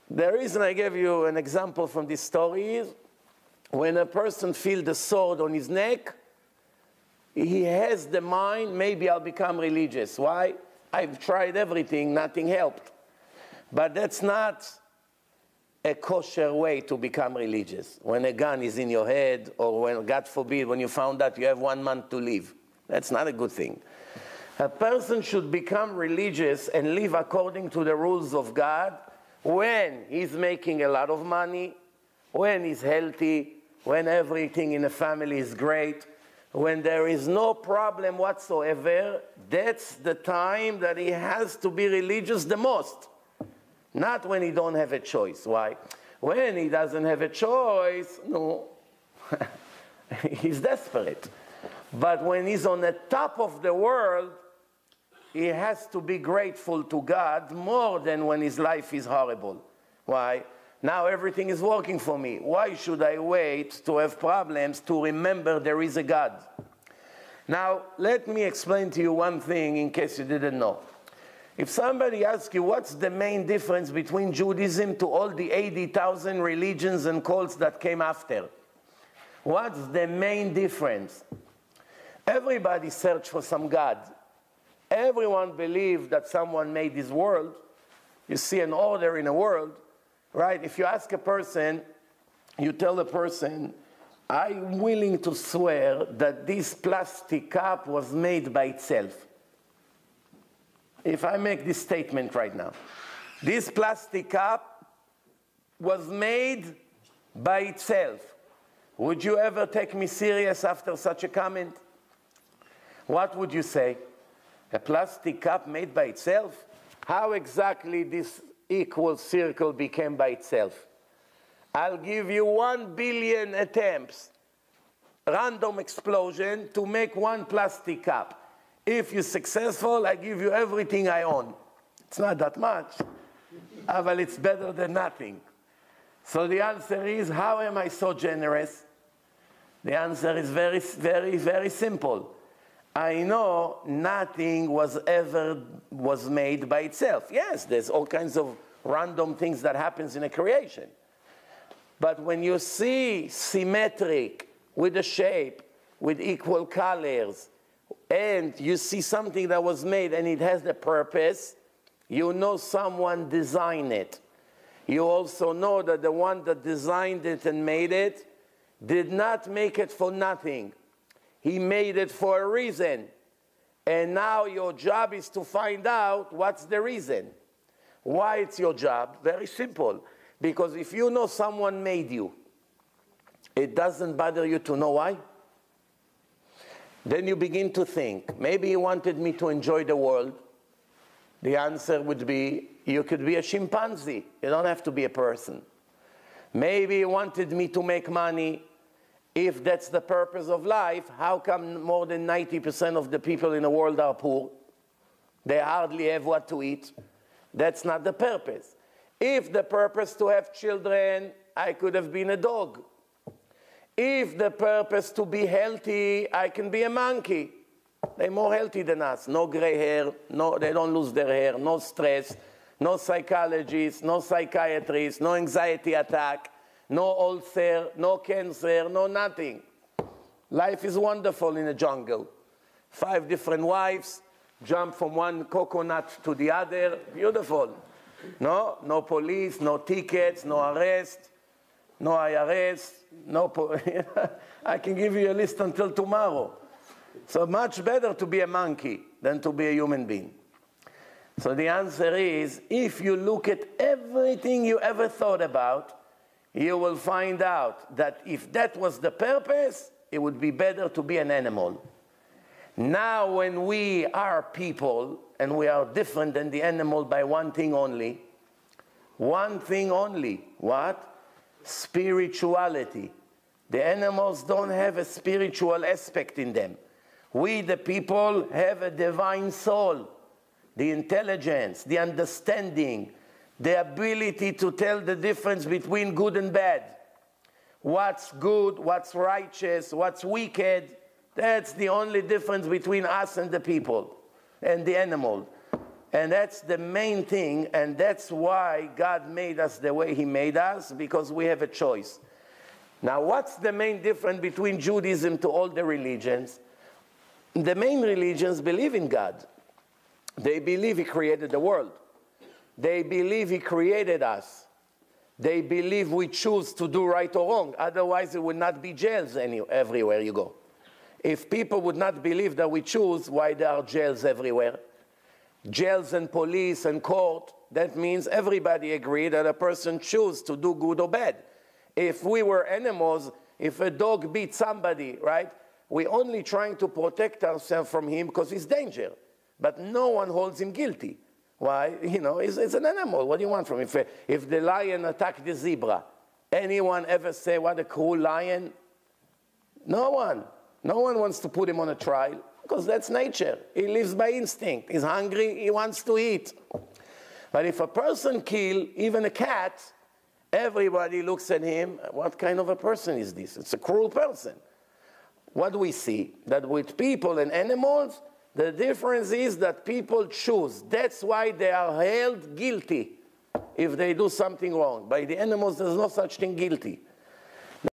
The reason I gave you an example from this story is when a person feels the sword on his neck, he has the mind, maybe I'll become religious. Why? I've tried everything, nothing helped. But that's not a kosher way to become religious. When a gun is in your head, or when, God forbid, when you found out you have 1 month to live. That's not a good thing. A person should become religious and live according to the rules of God when he's making a lot of money, when he's healthy, when everything in the family is great, when there is no problem whatsoever. That's the time that he has to be religious the most. Not when he don't have a choice. Why? When he doesn't have a choice, no, he's desperate. But when he's on the top of the world, he has to be grateful to God more than when his life is horrible. Why? Now everything is working for me. Why should I wait to have problems to remember there is a God? Now, let me explain to you one thing in case you didn't know. If somebody asks you what's the main difference between Judaism to all the 80,000 religions and cults that came after, what's the main difference? Everybody searched for some God. Everyone believed that someone made this world. You see an order in a world, right? If you ask a person, you tell a person, I'm willing to swear that this plastic cup was made by itself. If I make this statement right now, this plastic cup was made by itself. Would you ever take me serious after such a comment? What would you say? A plastic cup made by itself? How exactly this equal circle became by itself? I'll give you 1 billion attempts, random explosion, to make one plastic cup. If you're successful, I give you everything I own. It's not that much, but it's better than nothing. So the answer is, how am I so generous? The answer is very, very, very simple. I know nothing was made by itself. Yes, there's all kinds of random things that happens in a creation. But when you see symmetric, with a shape, with equal colors, and you see something that was made and it has a purpose, you know someone designed it. You also know that the one that designed it and made it did not make it for nothing. He made it for a reason. And now your job is to find out what's the reason. Why it's your job? Very simple. Because if you know someone made you, it doesn't bother you to know why. Then you begin to think, maybe he wanted me to enjoy the world. The answer would be, you could be a chimpanzee. You don't have to be a person. Maybe he wanted me to make money. If that's the purpose of life, how come more than 90% of the people in the world are poor? They hardly have what to eat. That's not the purpose. If the purpose to have children, I could have been a dog. If the purpose to be healthy, I can be a monkey. They're more healthy than us. No gray hair, no, they don't lose their hair, no stress, no psychologist, no psychiatrist, no anxiety attack, no ulcer, no cancer, no nothing. Life is wonderful in the jungle. 5 different wives, jump from one coconut to the other, beautiful. No police, no tickets, no arrest, no IRS, I can give you a list until tomorrow. So much better to be a monkey than to be a human being. So the answer is, if you look at everything you ever thought about, you will find out that if that was the purpose, it would be better to be an animal. Now when we are people, and we are different than the animal by one thing only, what? Spirituality. The animals don't have a spiritual aspect in them. We, the people, have a divine soul, the intelligence, the understanding, the ability to tell the difference between good and bad. What's good, what's righteous, what's wicked. That's the only difference between us and the people and the animal. And that's the main thing, and that's why God made us the way he made us, because we have a choice. Now, what's the main difference between Judaism to all the religions? The main religions believe in God. They believe he created the world. They believe he created us. They believe we choose to do right or wrong. Otherwise, there would not be jails everywhere you go. If people would not believe that we choose, why there are jails everywhere? Jails and police and court, that means everybody agree that a person chooses to do good or bad. If we were animals, if a dog beats somebody, right, we're only trying to protect ourselves from him because he's danger. But no one holds him guilty. Why? You know, it's an animal. What do you want from him? If the lion attacked the zebra, anyone ever say, what a cruel lion? No one. No one wants to put him on a trial, because that's nature. He lives by instinct. He's hungry, he wants to eat. But if a person kills even a cat, everybody looks at him, what kind of a person is this? It's a cruel person. What do we see? That with people and animals, the difference is that people choose. That's why they are held guilty if they do something wrong. By the animals, there's no such thing guilty.